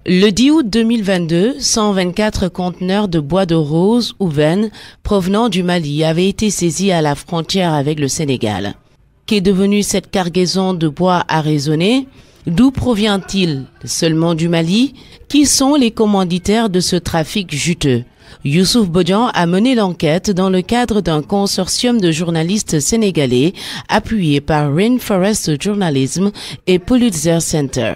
Le 10 août 2022, 124 conteneurs de bois de rose ou veine provenant du Mali avaient été saisis à la frontière avec le Sénégal. Qu'est devenue cette cargaison de bois arraisonné? D'où provient-il? Seulement du Mali? Qui sont les commanditaires de ce trafic juteux? Youssouf Bodian a mené l'enquête dans le cadre d'un consortium de journalistes sénégalais appuyé par Rainforest Journalism et Pulitzer Center.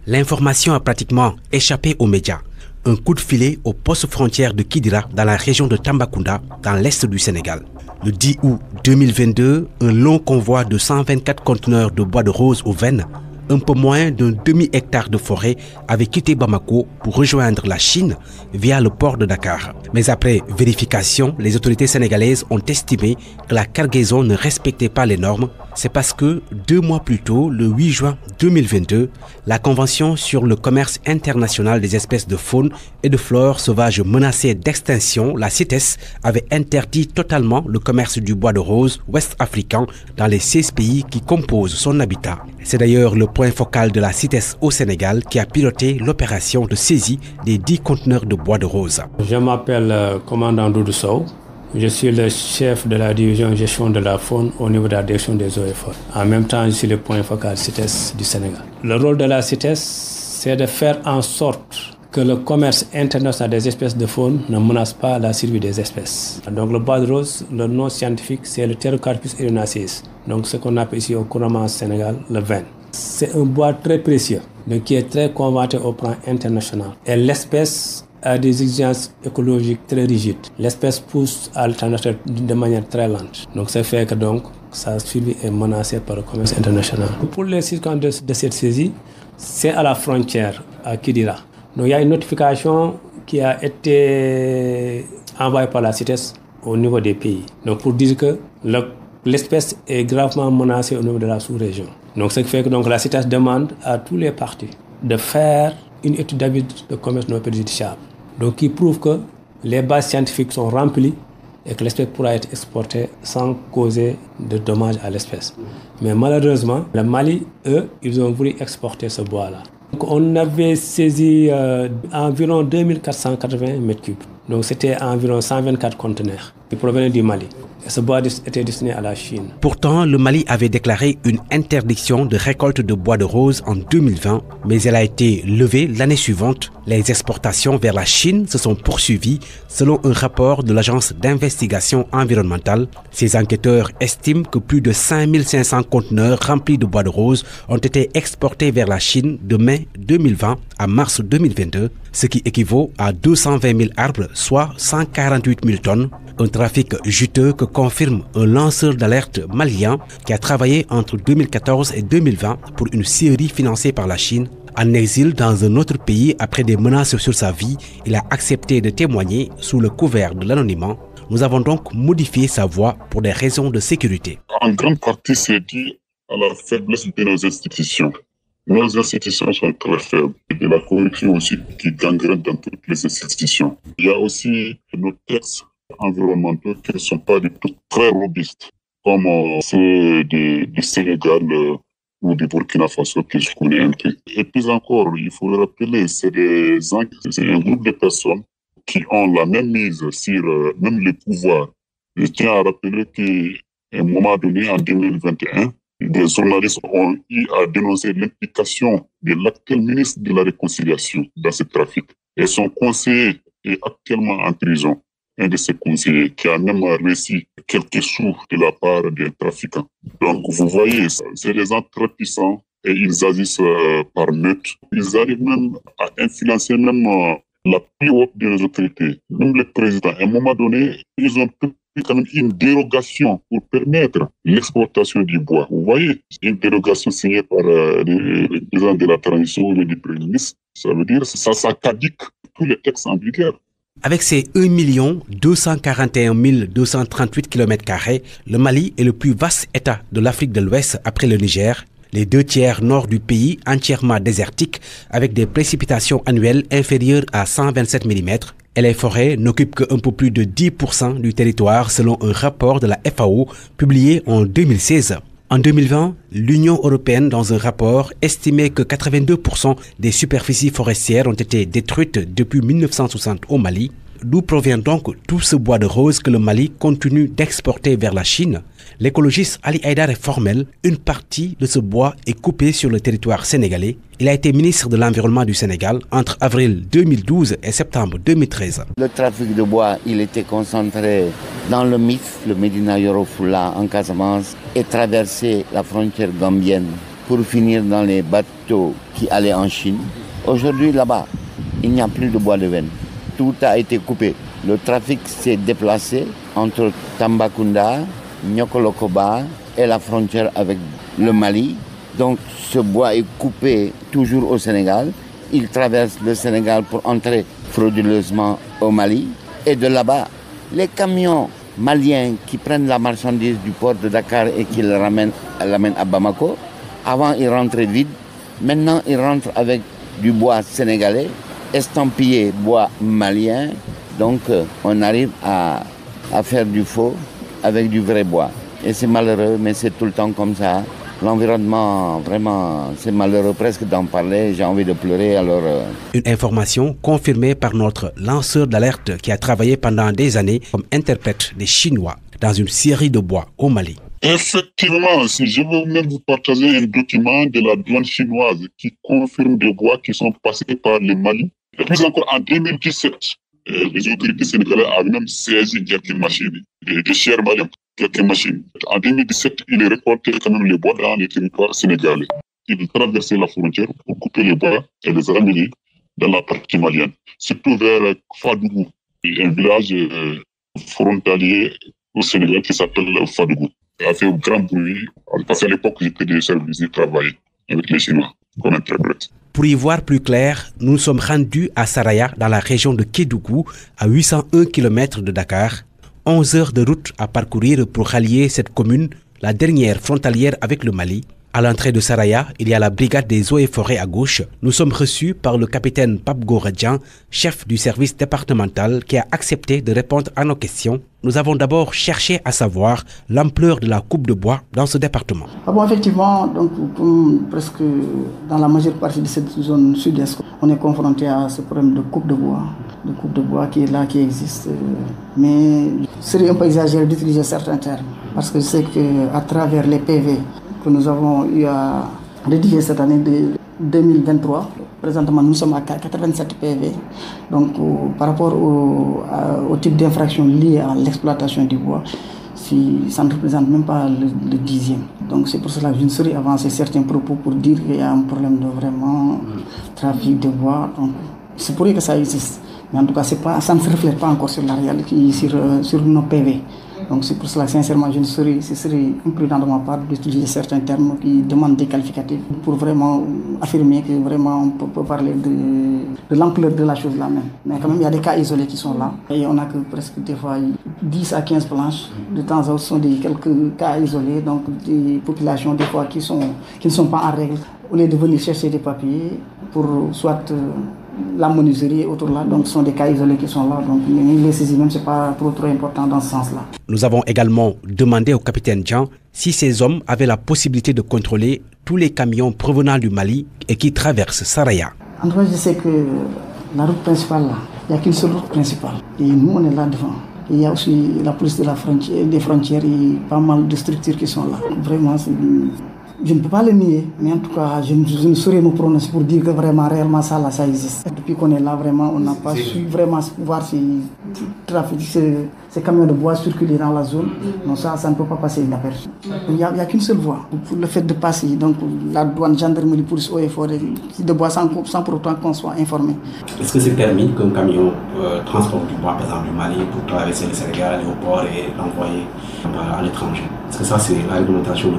L'information a pratiquement échappé aux médias. Un coup de filet au poste frontière de Kidira dans la région de Tambacounda, dans l'est du Sénégal. Le 10 août 2022, un long convoi de 124 conteneurs de bois de rose aux veines, un peu moins d'un demi-hectare de forêt, avait quitté Bamako pour rejoindre la Chine via le port de Dakar. Mais après vérification, les autorités sénégalaises ont estimé que la cargaison ne respectait pas les normes. C'est parce que 2 mois plus tôt, le 8 juin 2022, la Convention sur le commerce international des espèces de faune et de flore sauvages menacées d'extinction, la CITES, avait interdit totalement le commerce du bois de rose ouest-africain dans les 16 pays qui composent son habitat. C'est d'ailleurs le point focal de la CITES au Sénégal qui a piloté l'opération de saisie des 10 conteneurs de bois de rose. Je m'appelle commandant Doudou Sow. Je suis le chef de la division gestion de la faune au niveau de la direction des eaux et forêts. En même temps, je suis le point focal CITES du Sénégal. Le rôle de la CITES, c'est de faire en sorte que le commerce international des espèces de faune ne menace pas la survie des espèces. Donc le bois de rose, le nom scientifique, c'est le Pterocarpus erinaceus. Donc ce qu'on appelle ici au couramment au Sénégal, le veine. C'est un bois très précieux, mais qui est très convoité au plan international. Et l'espèce a des exigences écologiques très rigides. L'espèce pousse à l'état de manière très lente. Donc ça fait que sa survie est menacée par le commerce international. Pour les circonstances de cette saisie, c'est à la frontière, à Kidira. Donc il y a une notification qui a été envoyée par la CITES au niveau des pays. Donc pour dire que l'espèce est gravement menacée au niveau de la sous-région. Donc ce qui fait que la CITES demande à tous les partis de faire une étude d'avis de commerce non préjudiciable. Donc qui prouve que les bases scientifiques sont remplies et que l'espèce pourra être exportée sans causer de dommages à l'espèce. Mais malheureusement, le Mali, eux, ils ont voulu exporter ce bois-là. Donc on avait saisi environ 2480 mètres cubes. Donc c'était environ 124 conteneurs qui provenaient du Mali. Et ce bois était destiné à la Chine. Pourtant, le Mali avait déclaré une interdiction de récolte de bois de rose en 2020, mais elle a été levée l'année suivante. Les exportations vers la Chine se sont poursuivies selon un rapport de l'Agence d'investigation environnementale. Ces enquêteurs estiment que plus de 5500 conteneurs remplis de bois de rose ont été exportés vers la Chine de mai 2020 à mars 2022, ce qui équivaut à 220 000 arbres, soit 148 000 tonnes. Un trafic juteux que confirme un lanceur d'alerte malien qui a travaillé entre 2014 et 2020 pour une scierie financée par la Chine. En exil dans un autre pays après des menaces sur sa vie, il a accepté de témoigner sous le couvert de l'anonymat. Nous avons donc modifié sa voix pour des raisons de sécurité. En grande partie, c'est dû à la faiblesse de nos institutions. Nos institutions sont très faibles et de la corruption aussi qui gangrène dans toutes les institutions. Il y a aussi nos textes environnementaux qui ne sont pas du tout très robustes, comme ceux du Sénégal ou du Burkina Faso que je connais un peu. Et plus encore, il faut le rappeler, c'est un groupe de personnes qui ont la même mise sur même les pouvoirs. Je tiens à rappeler qu'à un moment donné, en 2021, des journalistes ont eu à dénoncer l'implication de l'actuel ministre de la Réconciliation dans ce trafic. Et son conseiller est actuellement en prison. Un de ses conseillers qui a même reçu quelques sous de la part des trafiquants. Donc vous voyez, c'est des gens très puissants et ils agissent par meute. Ils arrivent même à influencer même la plus haute des autorités, même le président. À un moment donné, ils ont pris quand même une dérogation pour permettre l'exportation du bois. Vous voyez, une dérogation signée par le président de la transition ou du premier ministre. Ça veut dire que ça caduque tous les textes en vigueur. Avec ses 1 241 238 km², le Mali est le plus vaste État de l'Afrique de l'Ouest après le Niger. Les 2 tiers nord du pays entièrement désertique avec des précipitations annuelles inférieures à 127 mm Et les forêts n'occupent qu'un peu plus de 10% du territoire selon un rapport de la FAO publié en 2016. En 2020, l'Union européenne, dans un rapport, estimait que 82% des superficies forestières ont été détruites depuis 1960 au Mali. D'où provient donc tout ce bois de rose que le Mali continue d'exporter vers la Chine? L'écologiste Ali Haïdar est formel. Une partie de ce bois est coupée sur le territoire sénégalais. Il a été ministre de l'Environnement du Sénégal entre avril 2012 et septembre 2013. Le trafic de bois, il était concentré dans le MIF, le Médina Yoro Fula, en Casamance, et traversé la frontière gambienne pour finir dans les bateaux qui allaient en Chine. Aujourd'hui, là-bas, il n'y a plus de bois de veine. Tout a été coupé. Le trafic s'est déplacé entre Tambacounda, Nyokolokoba et la frontière avec le Mali. Donc ce bois est coupé toujours au Sénégal. Il traverse le Sénégal pour entrer frauduleusement au Mali. Et de là-bas, les camions maliens qui prennent la marchandise du port de Dakar et qui l'amènent à Bamako, avant ils rentraient vides. Maintenant ils rentrent avec du bois sénégalais, estampillé bois malien. Donc on arrive à faire du faux avec du vrai bois. Et c'est malheureux, mais c'est tout le temps comme ça. L'environnement, vraiment, c'est malheureux presque d'en parler. J'ai envie de pleurer. Alors, Une information confirmée par notre lanceur d'alerte qui a travaillé pendant des années comme interprète des Chinois dans une scierie de bois au Mali. Effectivement, si je veux même vous partager un document de la douane chinoise qui confirme des bois qui sont passés par le Mali. Et plus encore, en 2017, les autorités sénégalaises avaient même saisi quelques machines, des chers maliens, quelques machines. En 2017, ils récoltaient quand même les bois dans les territoires sénégalais. Ils traversaient la frontière pour couper les bois et les ramener dans la partie malienne, surtout vers Fadougou, un village frontalier au Sénégal qui s'appelle Fadougou. Ça a fait un grand bruit, parce qu'à l'époque, j'étais déjà obligé de travailler avec les Chinois comme interprète. Pour y voir plus clair, nous nous sommes rendus à Saraya, dans la région de Kédougou, à 801 km de Dakar. 11 heures de route à parcourir pour rallier cette commune, la dernière frontalière avec le Mali. À l'entrée de Saraya, il y a la brigade des eaux et forêts à gauche. Nous sommes reçus par le capitaine Pape Goradjian, chef du service départemental, qui a accepté de répondre à nos questions. Nous avons d'abord cherché à savoir l'ampleur de la coupe de bois dans ce département. Effectivement, donc, presque dans la majeure partie de cette zone sud-est, on est confronté à ce problème de coupe de bois qui est là, qui existe. Mais ce serait un peu exagéré d'utiliser certains termes, parce que je sais qu'à travers les PV que nous avons eu à rédiger cette année de 2023. Présentement, nous sommes à 87 PV. Donc, par rapport au type d'infraction liée à l'exploitation du bois, ça ne représente même pas le dixième. Donc, c'est pour cela que je ne saurais avancer certains propos pour dire qu'il y a un problème de vraiment trafic de bois. Donc, c'est pour que ça existe. Mais en tout cas, ça ne se reflète pas encore sur la réalité, sur nos PV. Donc c'est pour cela que sincèrement, ce serait imprudent de ma part d'utiliser certains termes qui demandent des qualificatifs pour vraiment affirmer que vraiment on peut parler de l'ampleur de la chose là même. Mais quand même, il y a des cas isolés qui sont là. Et on a que presque des fois 10 à 15 planches. De temps en temps, ce sont quelques cas isolés, donc des populations des fois qui ne sont pas en règle. Au lieu de venir chercher des papiers pour soit la menuiserie et autres là, donc ce sont des cas isolés qui sont là, donc les saisies même c'est pas trop important dans ce sens-là. Nous avons également demandé au capitaine Jean si ces hommes avaient la possibilité de contrôler tous les camions provenant du Mali et qui traversent Saraya. En tout cas, je sais que la route principale là, il n'y a qu'une seule route principale et nous on est là devant. Il y a aussi la police des frontières et pas mal de structures qui sont là. Vraiment, je ne peux pas le nier, mais en tout cas, je ne saurais me prononcer pour dire que vraiment, réellement, ça existe. Depuis qu'on est là, vraiment, on n'a pas su vraiment voir ces camions de bois circuler dans la zone. Non, ça ne peut pas passer inaperçu. Il n'y a qu'une seule voie pour le fait de passer. Donc, la douane, gendarmerie, police, eaux et forêts, de bois sans pour autant qu'on soit informé. Est-ce que c'est permis qu'un camion transporte du bois, par exemple, du Mali pour traverser le Sénégal, l'aéroport et l'envoyer à l'étranger? Est-ce que ça, c'est la réglementation?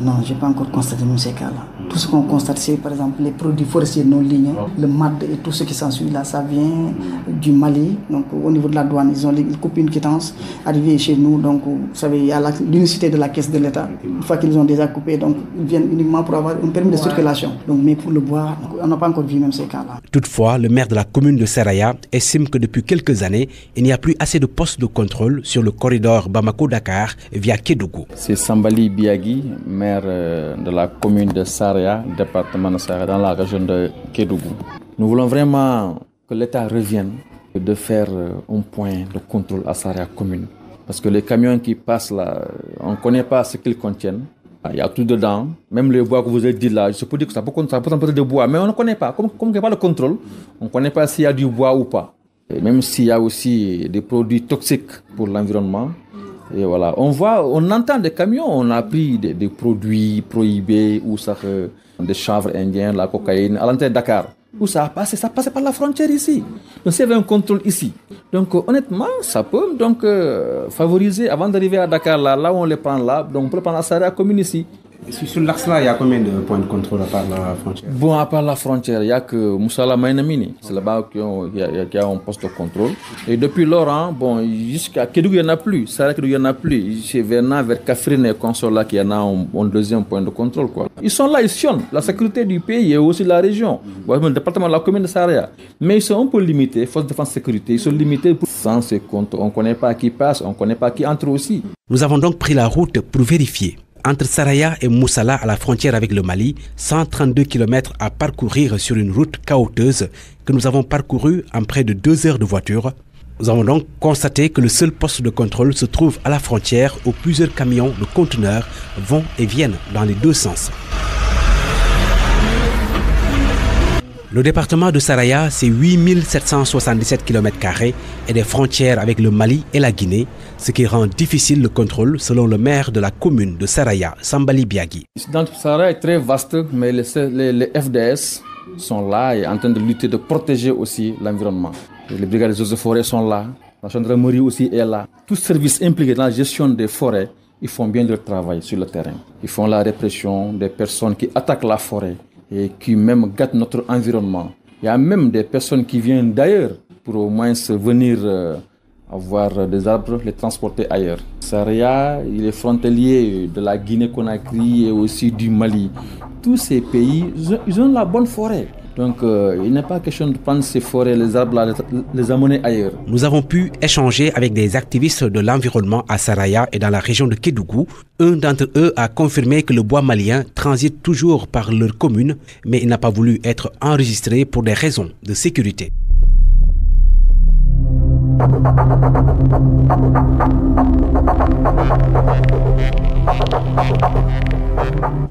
Non, je n'ai pas encore constaté ces cas-là. Tout ce qu'on constate, c'est par exemple les produits forestiers non lignés, le MAD et tout ce qui s'ensuit là, ça vient du Mali. Donc au niveau de la douane, ils ont coupé une quittance, arrivé chez nous. Donc vous savez, il y a l'unicité de la caisse de l'État. Une fois qu'ils ont déjà coupé, donc ils viennent uniquement pour avoir un permis de circulation. Donc, mais pour le bois, on n'a pas encore vu même ces cas-là. Toutefois, le maire de la commune de Saraya estime que depuis quelques années, il n'y a plus assez de postes de contrôle sur le corridor Bamako-Dakar via Kédougou. C'est Sambali Biagui, maire de la commune de Saraya, département de Saraya, dans la région de Kédougou. Nous voulons vraiment que l'État revienne de faire un point de contrôle à Saraya commune. Parce que les camions qui passent là, on ne connaît pas ce qu'ils contiennent. Il y a tout dedans, même les bois que vous avez dit là, je peux dire que ça peut emporter de bois, mais on ne connaît pas. Comme il n'y a pas le contrôle, on ne connaît pas s'il y a du bois ou pas. Et même s'il y a aussi des produits toxiques pour l'environnement. Et voilà, on entend des camions, on a pris des produits prohibés, ou ça, des chanvres indiens, la cocaïne, à l'entrée de Dakar. Où ça passait par la frontière ici. Donc s'il y avait un contrôle ici. Donc honnêtement, ça peut donc favoriser, avant d'arriver à Dakar, là où on les prend là, donc on peut prendre la Saraya commune ici. Sur l'axe-là, il y a combien de points de contrôle à part la frontière? Bon, à part la frontière, il n'y a que Moussala Mainamini. C'est là-bas qu'il y a un poste de contrôle. Et depuis lors, bon, jusqu'à Kédougou, il n'y en a plus. Saraya Kédougou, il n'y en a plus. Chez Verna, vers Kafrine et Consola, qu'il y en a un deuxième point de contrôle, quoi. Ils sont là, ils sionnent la sécurité du pays et aussi de la région. Bon, le département de la commune de Saraya. Mais ils sont un peu limités, force de défense sécurité. Ils sont limités sans ces comptes. On ne connaît pas qui passe, on ne connaît pas qui entre aussi. Nous avons donc pris la route pour vérifier. Entre Saraya et Moussala, à la frontière avec le Mali, 132 km à parcourir sur une route chaoteuse que nous avons parcourue en près de 2 heures de voiture. Nous avons donc constaté que le seul poste de contrôle se trouve à la frontière où plusieurs camions de conteneurs vont et viennent dans les deux sens. Le département de Saraya, c'est 8777 km² et des frontières avec le Mali et la Guinée, ce qui rend difficile le contrôle selon le maire de la commune de Saraya, Sambali Biagui. Donc Saraya est très vaste, mais les FDS sont là et en train de lutter, de protéger aussi l'environnement. Les brigades des eaux et forêts sont là, la gendarmerie aussi est là. Tous services impliqués dans la gestion des forêts, ils font bien leur travail sur le terrain. Ils font la répression des personnes qui attaquent la forêt et qui même gâtent notre environnement. Il y a même des personnes qui viennent d'ailleurs pour au moins venir avoir des arbres, les transporter ailleurs. Saraya, il est frontalier de la Guinée-Conakry et aussi du Mali. Tous ces pays, ils ont la bonne forêt. Donc il n'est pas question de prendre ces forêts, les arbres, là, les amener ailleurs. Nous avons pu échanger avec des activistes de l'environnement à Saraya et dans la région de Kédougou. Un d'entre eux a confirmé que le bois malien transite toujours par leur commune, mais il n'a pas voulu être enregistré pour des raisons de sécurité.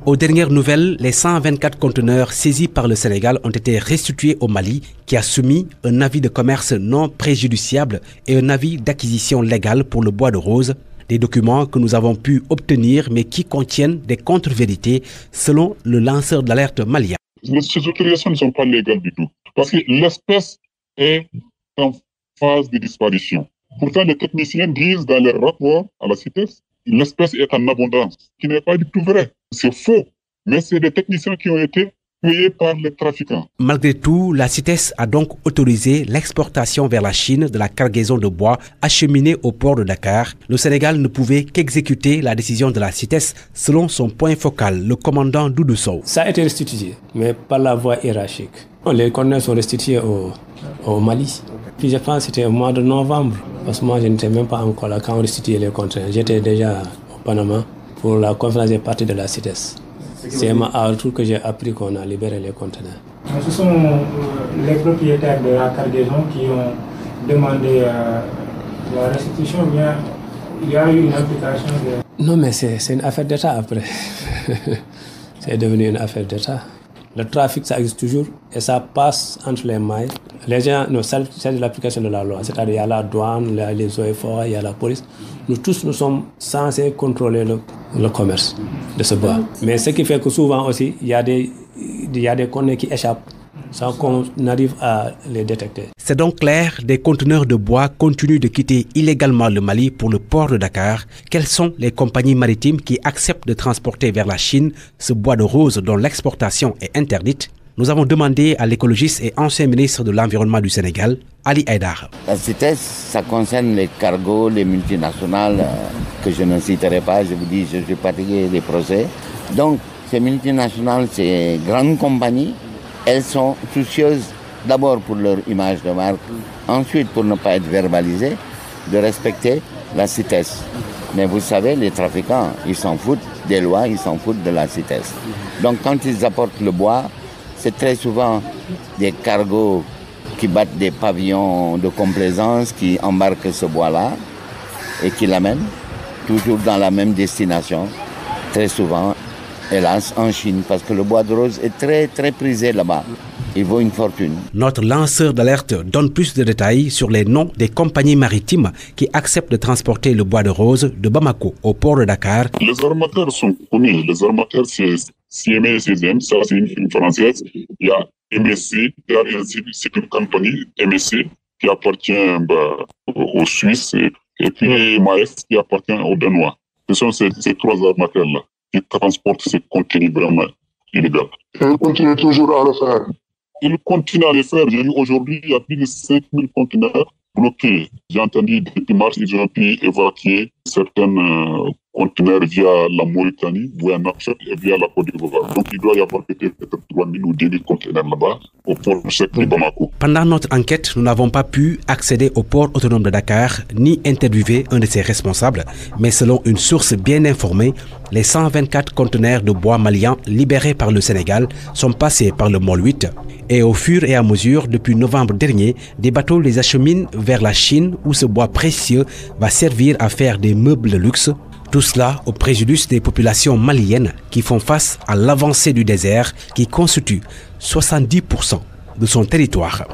Aux dernières nouvelles, les 124 conteneurs saisis par le Sénégal ont été restitués au Mali, qui a soumis un avis de commerce non préjudiciable et un avis d'acquisition légale pour le bois de rose. Des documents que nous avons pu obtenir mais qui contiennent des contre-vérités selon le lanceur d'alerte malien. Ces autorisations ne sont pas légales du tout parce que l'espèce est en phase de disparition. Pourtant, les techniciens disent dans leur rapport à la CITES, l'espèce est en abondance, ce qui n'est pas du tout vrai. C'est faux, mais c'est des techniciens qui ont été payés par les trafiquants. Malgré tout, la CITES a donc autorisé l'exportation vers la Chine de la cargaison de bois acheminée au port de Dakar. Le Sénégal ne pouvait qu'exécuter la décision de la CITES selon son point focal, le commandant Doudou Sow. Ça a été restitué, mais par la voie hiérarchique. Les conteneurs sont restitués au Mali. Puis je pense que c'était au mois de novembre, parce que moi je n'étais même pas encore là quand on restituait les conteneurs. J'étais déjà au Panama pour la conférence des parties de la CITES. C'est à retour que j'ai appris qu'on a libéré les conteneurs. Ce sont les propriétaires de la cargaison qui ont demandé la restitution, bien il y a eu une application de... Non, mais c'est une affaire d'État après. C'est devenu une affaire d'État. Le trafic, ça existe toujours et ça passe entre les mailles. Les gens, non, c'est de l'application de la loi. C'est-à-dire il y a la douane, il y a les eaux et forêts, il y a la police. Nous tous, nous sommes censés contrôler le commerce de ce bois. Mais ce qui fait que souvent aussi, il y a des conteneurs qui échappent sans qu'on arrive à les détecter. C'est donc clair, des conteneurs de bois continuent de quitter illégalement le Mali pour le port de Dakar. Quelles sont les compagnies maritimes qui acceptent de transporter vers la Chine ce bois de rose dont l'exportation est interdite? Nous avons demandé à l'écologiste et ancien ministre de l'Environnement du Sénégal, Ali Haïdar. La CITES, ça concerne les cargos, les multinationales, que je ne citerai pas, je vous dis, je suis fatigué des procès. Donc, ces multinationales, ces grandes compagnies, elles sont soucieuses d'abord pour leur image de marque, ensuite pour ne pas être verbalisées, de respecter la CITES. Mais vous savez, les trafiquants, ils s'en foutent des lois, ils s'en foutent de la CITES. Donc quand ils apportent le bois, c'est très souvent des cargos qui battent des pavillons de complaisance, qui embarquent ce bois-là et qui l'amènent toujours dans la même destination, très souvent, hélas, en Chine, parce que le bois de rose est très, très prisé là-bas. Il vaut une fortune. Notre lanceur d'alerte donne plus de détails sur les noms des compagnies maritimes qui acceptent de transporter le bois de rose de Bamako au port de Dakar. Les armateurs sont connus. Les armateurs, c'est CMA et CZM, ça c'est une firme française. Il y a MSC, c'est une compagnie MSC qui appartient aux Suisses et puis Maef qui appartient aux Danois. Ce sont ces trois armateurs-là qui transportent ces contenus vraiment illégaux. Et ils continuent toujours à le faire. Ils continuent à le faire. J'ai vu aujourd'hui, il y a plus de 5000 conteneurs bloqués. J'ai entendu depuis mars, ils ont pu évacuer certains conteneurs via la Mauritanie, via Nouakchott et via la Côte d'Ivoire. Donc il doit y avoir peut-être 3000 ou 2000 conteneurs là-bas au port sec de Bamako. Pendant notre enquête, nous n'avons pas pu accéder au port autonome de Dakar ni interviewer un de ses responsables. Mais selon une source bien informée, les 124 conteneurs de bois malien libérés par le Sénégal sont passés par le MOL 8. Et au fur et à mesure, depuis novembre dernier, des bateaux les acheminent vers la Chine où ce bois précieux va servir à faire des meubles de luxe. Tout cela au préjudice des populations maliennes qui font face à l'avancée du désert qui constitue 70% de son territoire.